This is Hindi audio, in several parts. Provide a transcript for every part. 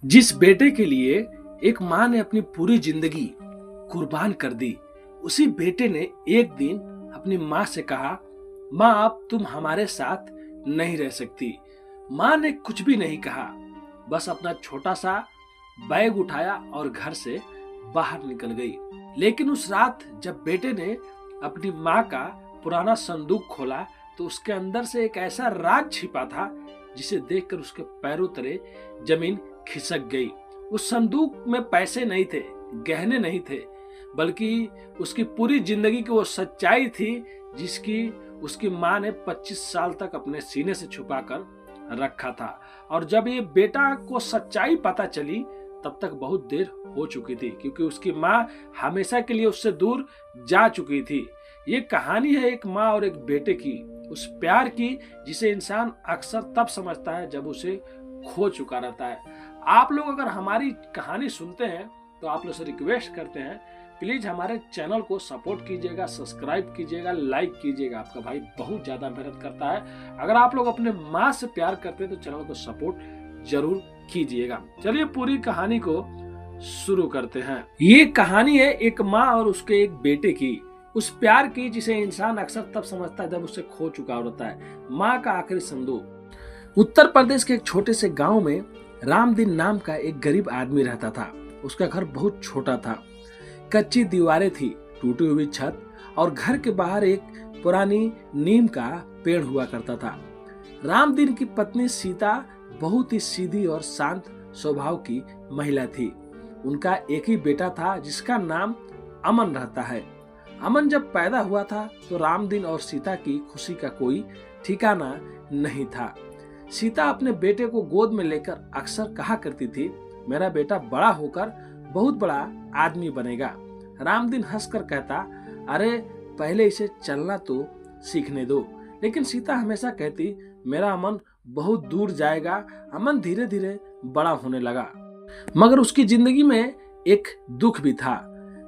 जिस बेटे के लिए एक माँ ने अपनी पूरी जिंदगी कुर्बान कर दी, उसी बेटे ने एक दिन अपनी माँ से कहा, माँ अब तुम हमारे साथ नहीं रह सकती। माँ ने कुछ भी नहीं कहा, बस अपना छोटा सा बैग उठाया और घर से बाहर निकल गई। लेकिन उस रात जब बेटे ने अपनी माँ का पुराना संदूक खोला तो उसके अंदर से एक ऐसा राज छिपा था जिसे देखकर उसके पैरों तले जमीन खिसक गई। उस संदूक में पैसे नहीं थे, गहने नहीं थे, बल्कि उसकी पूरी जिंदगी की वो सच्चाई थी जिसकी उसकी माँ ने 25 साल तक अपने सीने से छुपाकर रखा था। और जब ये बेटा को सच्चाई पता चली तब तक बहुत देर हो चुकी थी, क्योंकि उसकी माँ हमेशा के लिए उससे दूर जा चुकी थी। ये कहानी है एक माँ और एक बेटे की, उस प्यार की जिसे इंसान अक्सर तब समझता है जब उसे खो चुका रहता है। आप लोग अगर हमारी कहानी सुनते हैं तो आप लोग से रिक्वेस्ट करते हैं, प्लीज हमारे चैनल को सपोर्ट कीजिएगा, सब्सक्राइब कीजिएगा, लाइक कीजिएगा। आपका भाई बहुत ज्यादा मेहनत करता है। अगर आप लोग अपने माँ से प्यार करते हैं तो चैनल को सपोर्ट जरूर कीजिएगा। चलिए पूरी कहानी को शुरू करते हैं। ये कहानी है एक माँ और उसके एक बेटे की, उस प्यार की जिसे इंसान अक्सर तब समझता है जब उसे खो चुका होता है। माँ का आखिरी संदूक। उत्तर प्रदेश के एक छोटे से गांव में रामदीन नाम का एक गरीब आदमी रहता था। उसका घर बहुत छोटा था, कच्ची दीवारें थी, टूटी हुई छत और घर के बाहर एक पुरानी नीम का पेड़ हुआ करता था। रामदीन की पत्नी सीता बहुत ही सीधी और शांत स्वभाव की महिला थी। उनका एक ही बेटा था जिसका नाम अमन रहता है। अमन जब पैदा हुआ था तो रामदीन और सीता की खुशी का कोई ठिकाना नहीं था। सीता अपने बेटे को गोद में लेकर अक्सर कहा करती थी, मेरा बेटा बड़ा होकर बहुत बड़ा आदमी बनेगा। रामदीन हंसकर कहता, अरे पहले इसे चलना तो सीखने दो। लेकिन सीता हमेशा कहती, मेरा अमन बहुत दूर जाएगा। अमन धीरे धीरे बड़ा होने लगा, मगर उसकी जिंदगी में एक दुख भी था।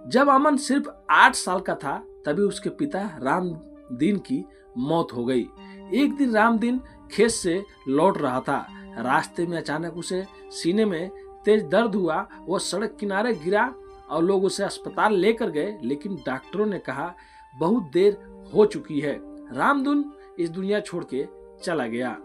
जब अमन सिर्फ 8 साल का था तभी उसके पिता रामदीन की मौत हो गई। एक दिन रामदीन खेत से लौट रहा था। रास्ते में अचानक उसे सीने में तेज दर्द हुआ। वो सड़क किनारे गिरा और लोग उसे अस्पताल लेकर गए, लेकिन डॉक्टरों ने कहा बहुत देर हो चुकी है। रामदीन इस दुनिया छोड़ के चला गया।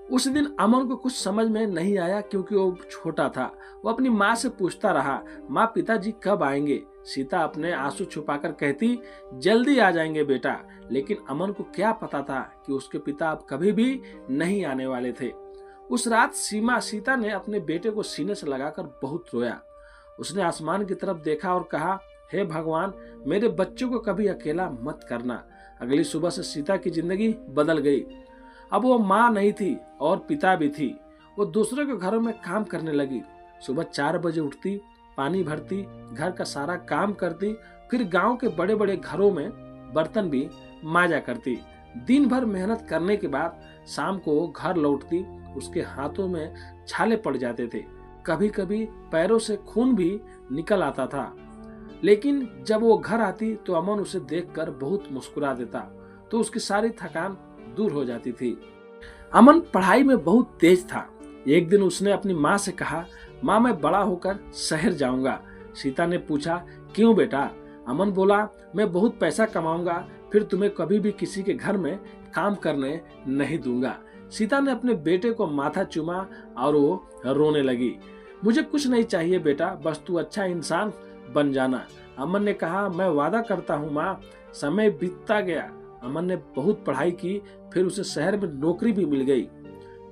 उस दिन अमन को कुछ समझ में नहीं आया क्योंकि वो छोटा था। वो अपनी माँ से पूछता रहा, माँ पिताजी कब आएंगे? सीता अपने आंसू छुपाकर कहती, जल्दी आ जाएंगे बेटा। लेकिन अमन को क्या पता था कि उसके पिता अब कभी भी नहीं आने वाले थे। उस रात सीता ने अपने बेटे को सीने से लगाकर बहुत रोया। उसने आसमान की तरफ देखा और कहा, हे भगवान, मेरे बच्चों को कभी अकेला मत करना। अगली सुबह से सीता की जिंदगी बदल गई। अब वो माँ नहीं थी और पिता भी थी। वो दूसरे के घरों में काम करने लगी। सुबह 4 बजे उठती, पानी भरती, घर का सारा काम करती, फिर गांव के बड़े बड़े घरों में बर्तन भी मांजा करती। दिन भर मेहनत करने के बाद शाम को वो घर लौटती। उसके हाथों में छाले पड़ जाते थे, कभी कभी पैरों से खून भी निकल आता था। लेकिन जब वो घर आती तो अमन उसे देखकर बहुत मुस्कुरा देता, तो उसकी सारी थकान दूर हो जाती थी। अमन पढ़ाई में बहुत तेज था। एक दिन उसने अपनी माँ से कहा, माँ मैं बड़ा होकर शहर जाऊंगा। सीता ने पूछा, क्यों बेटा? अमन बोला, मैं बहुत पैसा कमाऊंगा, फिर तुम्हें कभी भी किसी के घर में काम करने नहीं दूंगा। सीता ने अपने बेटे को माथा चूमा और वो रोने लगी। मुझे कुछ नहीं चाहिए बेटा, बस तू अच्छा इंसान बन जाना। अमन ने कहा, मैं वादा करता हूँ माँ। समय बीतता गया। अमन ने बहुत पढ़ाई की, फिर उसे शहर में नौकरी भी मिल गई।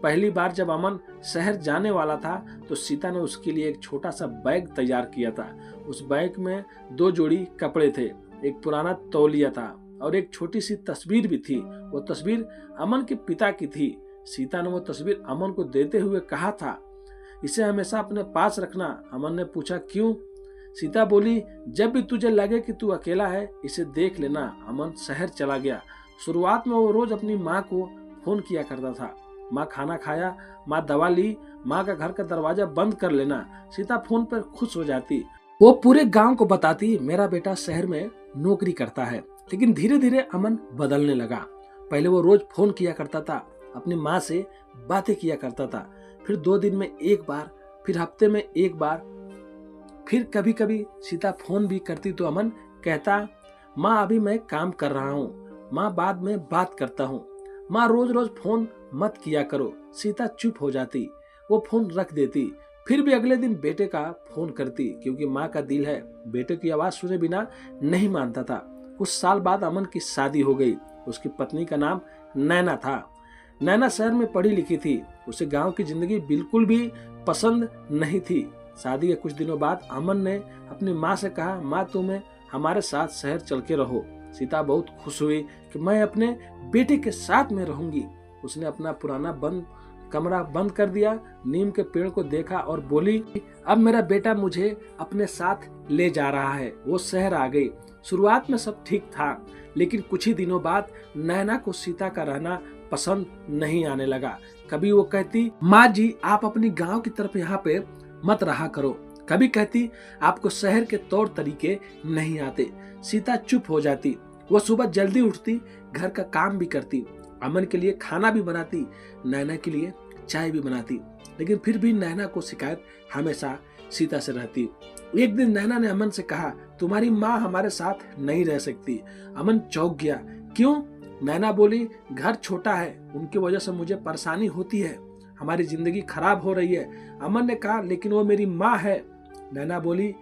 पहली बार जब अमन शहर जाने वाला था तो सीता ने उसके लिए एक छोटा सा बैग तैयार किया था। उस बैग में 2 जोड़ी कपड़े थे, एक पुराना तौलिया था और एक छोटी सी तस्वीर भी थी। वो तस्वीर अमन के पिता की थी। सीता ने वो तस्वीर अमन को देते हुए कहा था, इसे हमेशा अपने पास रखना। अमन ने पूछा, क्यों? सीता बोली, जब भी तुझे लगे कि तू अकेला है इसे देख लेना। अमन शहर चला गया। शुरुआत में वो रोज अपनी माँ को फोन किया करता था, माँ खाना खाया, माँ दवा ली, माँ का घर का दरवाजा बंद कर लेना। सीता फोन पर खुश हो जाती। वो पूरे गांव को बताती, मेरा बेटा शहर में नौकरी करता है। लेकिन धीरे धीरे अमन बदलने लगा। पहले वो रोज फोन किया करता था, अपनी माँ से बातें किया करता था, फिर 2 दिन में एक बार फिर हफ्ते में एक बार। फिर कभी कभी सीता फोन भी करती तो अमन कहता, माँ अभी मैं काम कर रहा हूँ, माँ बाद में बात करता हूँ, माँ रोज रोज फोन मत किया करो। सीता चुप हो जाती, वो फोन रख देती। फिर भी अगले दिन बेटे का फोन करती, क्योंकि माँ का दिल है बेटे की आवाज सुने बिना नहीं मानता था। कुछ साल बाद अमन की शादी हो गई। उसकी पत्नी का नाम नैना था। नैना शहर में पढ़ी लिखी थी। उसे गांव की जिंदगी बिल्कुल भी पसंद नहीं थी। शादी के कुछ दिनों बाद अमन ने अपनी माँ से कहा, माँ तुम्हें हमारे साथ शहर चल के रहो। सीता बहुत खुश हुई कि मैं अपने बेटे के साथ में रहूंगी। उसने अपना पुराना कमरा बंद कर दिया, नीम के पेड़ को देखा और बोली, अब मेरा बेटा मुझे अपने साथ ले जा रहा है। वो शहर आ गई। शुरुआत में सब ठीक था, लेकिन कुछ ही दिनों बाद नैना को सीता का रहना पसंद नहीं आने लगा। कभी वो कहती, माँ जी आप अपनी गांव की तरफ यहाँ पे मत रहा करो। कभी कहती, आपको शहर के तौर तरीके नहीं आते। सीता चुप हो जाती। वो सुबह जल्दी उठती, घर का काम भी करती, अमन के लिए खाना भी बनाती, नैना के लिए चाय भी बनाती। लेकिन फिर भी नैना को शिकायत हमेशा सीता से रहती। एक दिन नैना ने अमन से कहा, तुम्हारी माँ हमारे साथ नहीं रह सकती। अमन चौंक गया। क्यों? नैना बोली, घर छोटा है, उनकी वजह से मुझे परेशानी होती है, हमारी जिंदगी खराब हो रही है। अमन ने कहा, लेकिन वो मेरी माँ है। नैना बोली,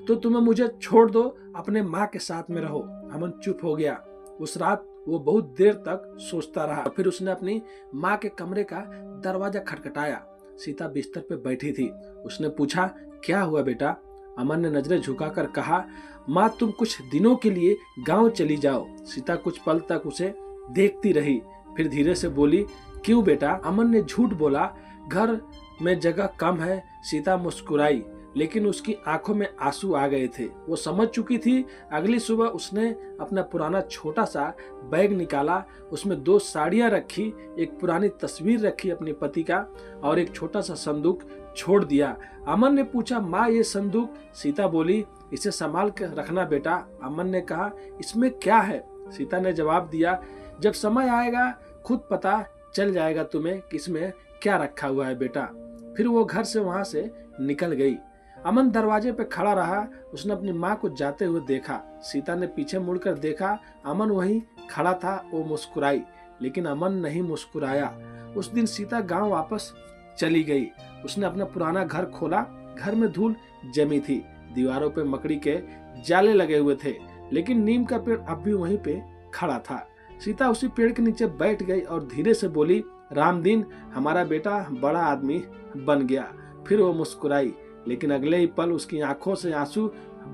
तो तुम्हें मुझे छोड़ दो, अपने माँ के साथ में रहो। अमन चुप हो गया। उस रात वो बहुत देर तक सोचता रहा। फिर उसने अपनी माँ के कमरे का दरवाजा खटखटाया। सीता बिस्तर पे बैठी थी। उसने पूछा, क्या हुआ बेटा? अमन ने नजरें झुकाकर कहा, माँ तुम कुछ दिनों के लिए गांव चली जाओ। सीता कुछ पल तक उसे देखती रही, फिर धीरे से बोली, क्यों बेटा? अमन ने झूठ बोला, घर में जगह कम है। सीता मुस्कुराई, लेकिन उसकी आंखों में आंसू आ गए थे। वो समझ चुकी थी। अगली सुबह उसने अपना पुराना छोटा सा बैग निकाला। उसमें 2 साड़ियां रखी, एक पुरानी तस्वीर रखी अपने पति का, और एक छोटा सा संदूक छोड़ दिया। अमन ने पूछा, माँ ये संदूक? सीता बोली, इसे संभाल कर रखना बेटा। अमन ने कहा, इसमें क्या है? सीता ने जवाब दिया, जब समय आएगा खुद पता चल जाएगा तुम्हें कि इसमें क्या रखा हुआ है बेटा। फिर वो घर से वहां से निकल गई। अमन दरवाजे पे खड़ा रहा। उसने अपनी माँ को जाते हुए देखा। सीता ने पीछे मुड़कर देखा, अमन वहीं खड़ा था। वो मुस्कुराई, लेकिन अमन नहीं मुस्कुराया। उस दिन सीता गांव वापस चली गई। उसने अपना पुराना घर खोला। घर में धूल जमी थी, दीवारों पे मकड़ी के जाले लगे हुए थे, लेकिन नीम का पेड़ अब भी वहीं पे खड़ा था। सीता उसी पेड़ के नीचे बैठ गई और धीरे से बोली, राम दिन हमारा बेटा बड़ा आदमी बन गया। फिर वो मुस्कुराई, लेकिन अगले ही पल उसकी आंखों से आंसू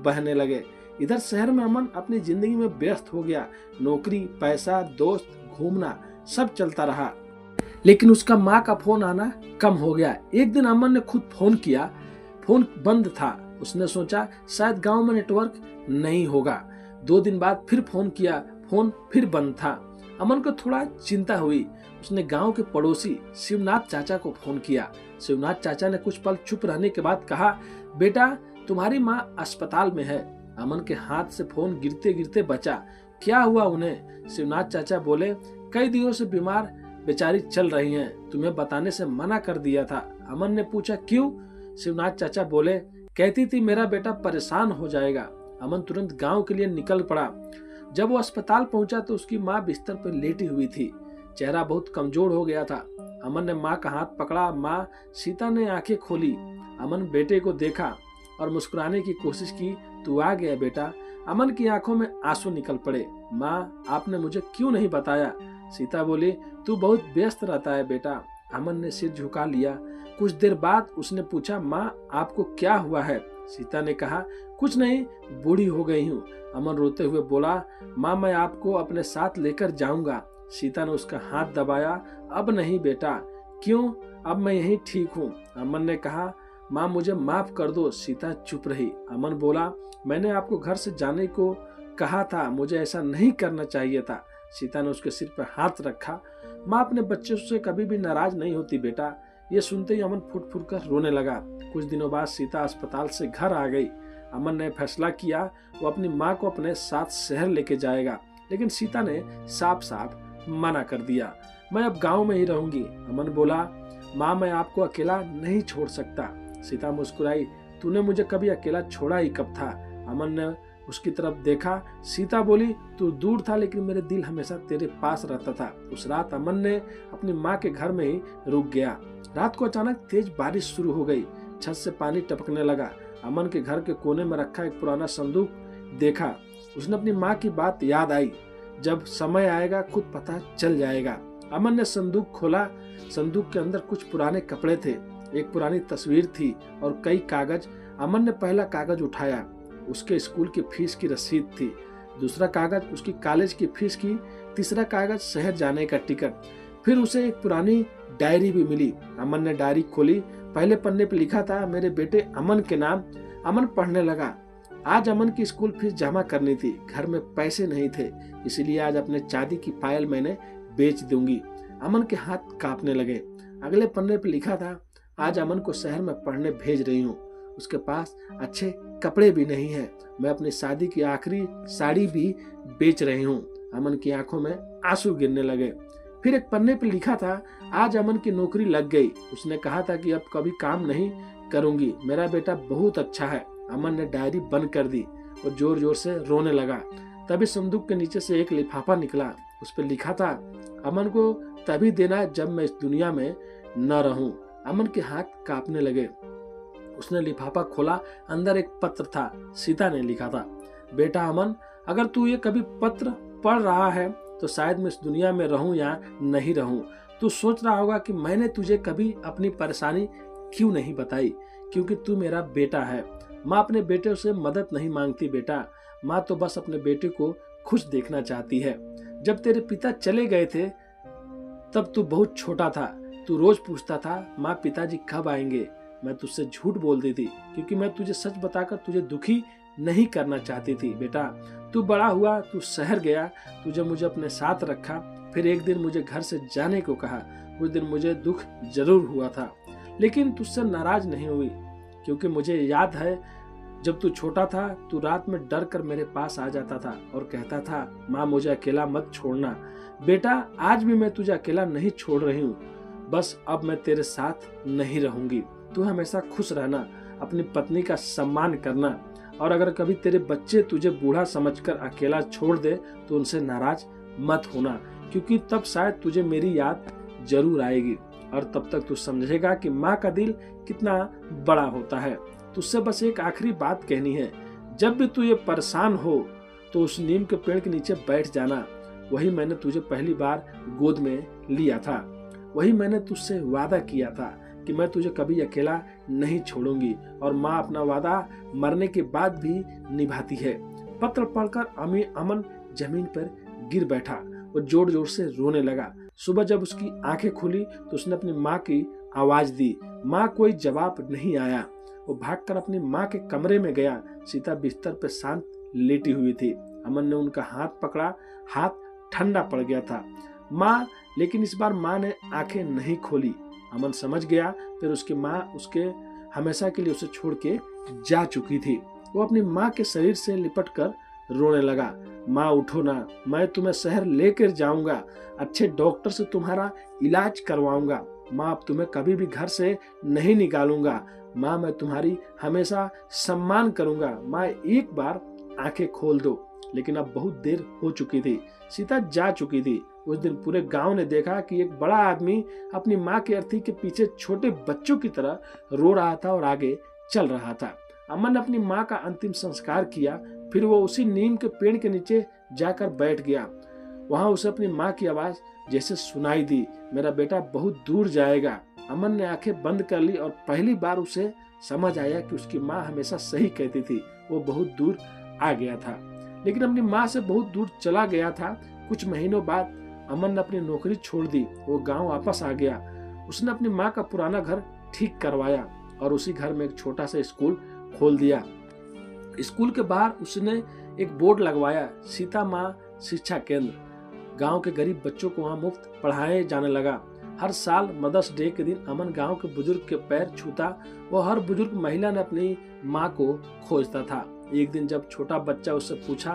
बहने लगे। इधर शहर में अमन अपनी जिंदगी में व्यस्त हो गया। नौकरी, पैसा, दोस्त, घूमना सब चलता रहा, लेकिन उसका माँ का फोन आना कम हो गया। एक दिन अमन ने खुद फोन किया। फोन बंद था। उसने सोचा शायद गांव में नेटवर्क नहीं होगा। 2 दिन बाद फिर फोन किया, फोन फिर बंद था। अमन को थोड़ा चिंता हुई। उसने गांव के पड़ोसी शिवनाथ चाचा को फोन किया। शिवनाथ चाचा ने कुछ पल चुप रहने के बाद कहा, बेटा तुम्हारी माँ अस्पताल में है। अमन के हाथ से फोन गिरते गिरते बचा। क्या हुआ उन्हें? शिवनाथ चाचा बोले, कई दिनों से बीमार बेचारी चल रही हैं, तुम्हें बताने से मना कर दिया था। अमन ने पूछा, क्यों? शिवनाथ चाचा बोले, कहती थी मेरा बेटा परेशान हो जाएगा। अमन तुरंत गांव के लिए निकल पड़ा। जब वो अस्पताल पहुंचा तो उसकी माँ बिस्तर पर लेटी हुई थी। चेहरा बहुत कमजोर हो गया था। अमन ने माँ का हाथ पकड़ा। माँ सीता ने आंखें खोली। अमन बेटे को देखा और मुस्कुराने की कोशिश की। तू आ गया बेटा। अमन की आंखों में आंसू निकल पड़े। माँ आपने मुझे क्यों नहीं बताया? सीता बोली, तू बहुत व्यस्त रहता है बेटा। अमन ने सिर झुका लिया। कुछ देर बाद उसने पूछा, माँ आपको क्या हुआ है? सीता ने कहा, कुछ नहीं, बूढ़ी हो गई हूँ। अमन रोते हुए बोला, माँ मैं आपको अपने साथ लेकर जाऊंगा। सीता ने उसका हाथ दबाया। अब नहीं बेटा। क्यों? अब मैं यहीं ठीक हूँ। अमन ने कहा, माँ मुझे माफ कर दो। सीता चुप रही। अमन बोला, मैंने आपको घर से जाने को कहा था, मुझे ऐसा नहीं करना चाहिए था। सीता ने उसके सिर पर हाथ रखा। माँ अपने बच्चे से कभी भी नाराज नहीं होती बेटा। ये सुनते ही अमन फुट फुट कर रोने लगा। कुछ दिनों बाद सीता अस्पताल से घर आ गई। अमन ने फैसला किया वो अपनी माँ को अपने साथ शहर लेके जाएगा, लेकिन सीता ने साफ साफ मना कर दिया। मैं अब गांव में ही रहूंगी। अमन बोला, माँ मैं आपको अकेला नहीं छोड़ सकता। सीता मुस्कुराई। तूने मुझे कभी अकेला छोड़ा ही कब था? अमन ने उसकी तरफ देखा। सीता बोली, तू दूर था लेकिन मेरे दिल हमेशा तेरे पास रहता था। उस रात अमन ने अपनी माँ के घर में ही रुक गया। रात को अचानक तेज बारिश शुरू हो गई। छत से पानी टपकने लगा। अमन के घर के कोने में रखा एक पुराना संदूक देखा। उसने अपनी माँ की बात याद आई, जब समय आएगा खुद पता चल जाएगा। अमन ने संदूक खोला। संदूक के अंदर कुछ पुराने कपड़े थे, एक पुरानी तस्वीर थी और कई कागज। अमन ने पहला कागज उठाया, उसके स्कूल की फीस की रसीद थी। दूसरा कागज उसकी कॉलेज की फीस की। तीसरा कागज शहर जाने का टिकट। फिर उसे एक पुरानी डायरी भी मिली। अमन ने डायरी खोली। पहले पन्ने पर लिखा था, मेरे बेटे अमन के नाम। अमन पढ़ने लगा। आज अमन की स्कूल फीस जमा करनी थी। घर में पैसे नहीं थे, इसलिए आज अपने चांदी की पायल मैंने बेच दूंगी। अमन के हाथ कांपने लगे। अगले पन्ने पर लिखा था, आज अमन को शहर में पढ़ने भेज रही हूँ। उसके पास अच्छे कपड़े भी नहीं है। मैं अपनी शादी की आखिरी साड़ी भी बेच रही हूँ। अमन की आंखों में आंसू गिरने लगे। फिर एक पन्ने पर लिखा था, आज अमन की नौकरी लग गई। उसने कहा था कि अब कभी काम नहीं करूंगी। मेरा बेटा बहुत अच्छा है। अमन ने डायरी बंद कर दी और जोर जोर से रोने लगा। तभी संदूक के नीचे से एक लिफाफा निकला। उस पर लिखा था, अमन को तभी देना जब मैं इस दुनिया में न रहूं। अमन के हाथ कांपने लगे। उसने लिफाफा खोला। अंदर एक पत्र था। सीता ने लिखा था, बेटा अमन, अगर तू ये कभी पत्र पढ़ रहा है तो शायद मैं इस दुनिया में रहूं या नहीं रहूं। तू सोच रहा होगा कि मैंने तुझे कभी अपनी परेशानी क्यों नहीं बताई, क्योंकि तू मेरा बेटा है। माँ अपने बेटे से मदद नहीं मांगती बेटा। माँ तो बस अपने बेटे को खुश देखना चाहती है। जब तेरे पिता चले गए थे तब तू बहुत छोटा था। तू रोज पूछता था, माँ पिताजी कब आएंगे। मैं तुझसे झूठ बोलती थी क्योंकि मैं तुझे सच बताकर तुझे दुखी नहीं करना चाहती थी बेटा। तू बड़ा हुआ, तू शहर गया, तुझे मुझे अपने साथ रखा। फिर एक दिन मुझे घर से जाने को कहा। उस दिन मुझे दुख जरूर हुआ था, लेकिन तुझसे नाराज नहीं हुई, क्योंकि मुझे याद है जब तू छोटा था तू रात में डर कर मेरे पास आ जाता था और कहता था, माँ मुझे अकेला मत छोड़ना। बेटा आज भी मैं तुझे अकेला नहीं छोड़ रही हूँ, बस अब मैं तेरे साथ नहीं रहूंगी। तू हमेशा खुश रहना, अपनी पत्नी का सम्मान करना, और अगर कभी तेरे बच्चे तुझे बूढ़ा समझकर अकेला छोड़ दे तो उनसे नाराज मत होना, क्योंकि तब शायद तुझे मेरी याद जरूर आएगी और तब तक तू समझेगा कि माँ का दिल कितना बड़ा होता है। तुझसे बस एक आखिरी बात कहनी है, जब भी तू ये परेशान हो तो उस नीम के पेड़ के नीचे बैठ जाना। वही मैंने तुझे पहली बार गोद में लिया था। वही मैंने तुझसे वादा किया था कि मैं तुझे कभी अकेला नहीं छोड़ूंगी, और माँ अपना वादा मरने के बाद भी निभाती है। पत्र पढ़कर अमन जमीन पर गिर बैठा और जोर जोर से रोने लगा। सुबह जब उसकी आंखें खुली तो उसने अपनी माँ की आवाज दी। माँ कोई जवाब नहीं आया। वो भागकर अपनी माँ के कमरे में गया। सीता बिस्तर पर शांत लेटी हुई थी। अमन ने उनका हाथ पकड़ा। हाथ ठंडा पड़ गया था। माँ, लेकिन इस बार माँ ने आंखें नहीं खोली। अमन समझ गया, फिर उसकी माँ उसके हमेशा के लिए उसे छोड़ के जा चुकी थी। वो अपनी माँ के शरीर से लिपट कर रोने लगा। माँ उठो ना, मैं तुम्हें शहर लेकर जाऊंगा, अच्छे डॉक्टर से तुम्हारा इलाज करवाऊंगा। माँ अब तुम्हें कभी भी घर से नहीं निकालूंगा। माँ मैं तुम्हारी हमेशा सम्मान करूंगा। माँ एक बार आंखें खोल दो। लेकिन अब बहुत देर हो चुकी थी। सीता जा चुकी थी। उस दिन पूरे गांव ने देखा कि एक बड़ा आदमी अपनी माँ के अर्थी के पीछे छोटे बच्चों की तरह रो रहा था और आगे चल रहा था। अमन ने अपनी माँ का अंतिम संस्कार किया। फिर वो उसी नीम के पेड़ के नीचे जाकर बैठ गया। वहां उसे अपनी माँ की आवाज जैसे सुनाई दी, मेरा बेटा बहुत दूर जाएगा। अमन ने आंखें बंद कर ली और पहली बार उसे समझ आया कि उसकी माँ हमेशा सही कहती थी। वो बहुत दूर आ गया था, लेकिन अपनी माँ से बहुत दूर चला गया था। कुछ महीनों बाद अमन ने अपनी नौकरी छोड़ दी। वो गांव वापस आ गया। उसने अपनी माँ का पुराना घर ठीक करवाया और उसी घर में एक छोटा सा स्कूल खोल दिया। स्कूल के बाहर उसने एक बोर्ड लगवाया, सीता माँ शिक्षा केंद्र। गांव के गरीब बच्चों को वहां मुफ्त पढ़ाए जाने लगा। हर साल मदर्स डे के दिन अमन गांव के बुजुर्ग के पैर छूता। वो हर बुजुर्ग महिला ने अपनी माँ को खोजता था। एक दिन जब छोटा बच्चा उससे पूछा,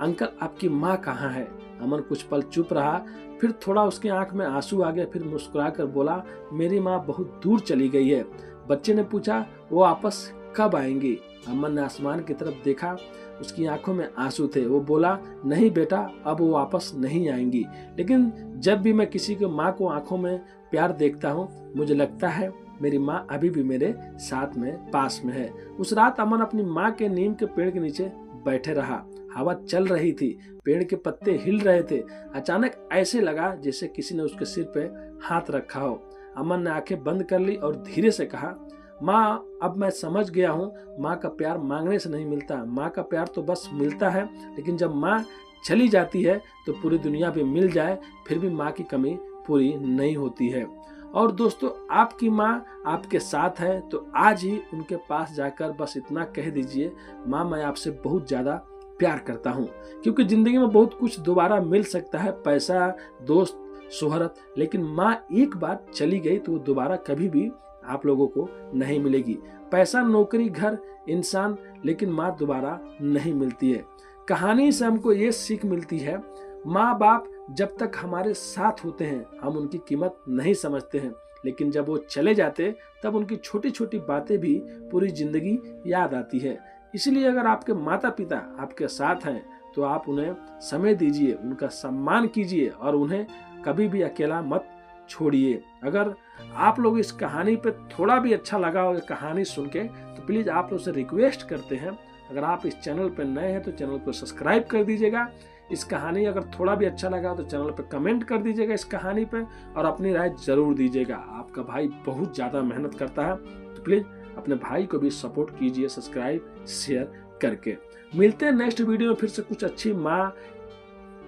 अंकल आपकी माँ कहाँ है? अमन कुछ पल चुप रहा, फिर थोड़ा उसके आंख में आंसू आ गया। फिर मुस्कुरा कर बोला, मेरी माँ बहुत दूर चली गई है। बच्चे ने पूछा वो वापस कब आएंगी? अमन ने आसमान की तरफ देखा, उसकी आंखों में आंसू थे। वो बोला, नहीं बेटा, अब वो वापस नहीं आएंगी, लेकिन जब भी मैं किसी की माँ को आंखों में प्यार देखता हूँ मुझे लगता है मेरी माँ अभी भी मेरे साथ में पास में है। उस रात अमन अपनी माँ के नीम के पेड़ के नीचे बैठे रहा। हवा चल रही थी, पेड़ के पत्ते हिल रहे थे। अचानक ऐसे लगा जैसे किसी ने उसके सिर पे हाथ रखा हो। अमन ने आंखें बंद कर ली और धीरे से कहा, माँ, अब मैं समझ गया हूँ, माँ का प्यार मांगने से नहीं मिलता। माँ का प्यार तो बस मिलता है, लेकिन जब माँ चली जाती है तो पूरी दुनिया भी मिल जाए फिर भी माँ की कमी पूरी नहीं होती है। और दोस्तों, आपकी माँ आपके साथ है तो आज ही उनके पास जाकर बस इतना कह दीजिए, माँ मैं आपसे बहुत ज़्यादा प्यार करता हूँ। क्योंकि ज़िंदगी में बहुत कुछ दोबारा मिल सकता है, पैसा, दोस्त, शोहरत, लेकिन माँ एक बार चली गई तो वो दोबारा कभी भी आप लोगों को नहीं मिलेगी। पैसा, नौकरी, घर, इंसान, लेकिन माँ दोबारा नहीं मिलती है। कहानी से हमको ये सीख मिलती है, माँ बाप जब तक हमारे साथ होते हैं हम उनकी कीमत नहीं समझते हैं, लेकिन जब वो चले जाते तब उनकी छोटी छोटी बातें भी पूरी जिंदगी याद आती है। इसलिए अगर आपके माता पिता आपके साथ हैं तो आप उन्हें समय दीजिए, उनका सम्मान कीजिए और उन्हें कभी भी अकेला मत छोड़िए। अगर आप लोग इस कहानी पे थोड़ा भी अच्छा लगा हो कहानी सुन के तो प्लीज आप लोग से रिक्वेस्ट करते हैं, अगर आप इस चैनल पे नए हैं तो चैनल को सब्सक्राइब कर दीजिएगा। इस कहानी अगर थोड़ा भी अच्छा लगा तो चैनल पे कमेंट कर दीजिएगा इस कहानी पे और अपनी राय जरूर दीजिएगा। आपका भाई बहुत ज़्यादा मेहनत करता है तो प्लीज़ अपने भाई को भी सपोर्ट कीजिए सब्सक्राइब शेयर करके। मिलते हैं नेक्स्ट वीडियो में फिर से कुछ अच्छी माँ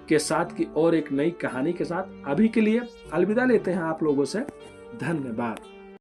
के साथ की और एक नई कहानी के साथ। अभी के लिए अलविदा लेते हैं आप लोगों से। धन्यवाद।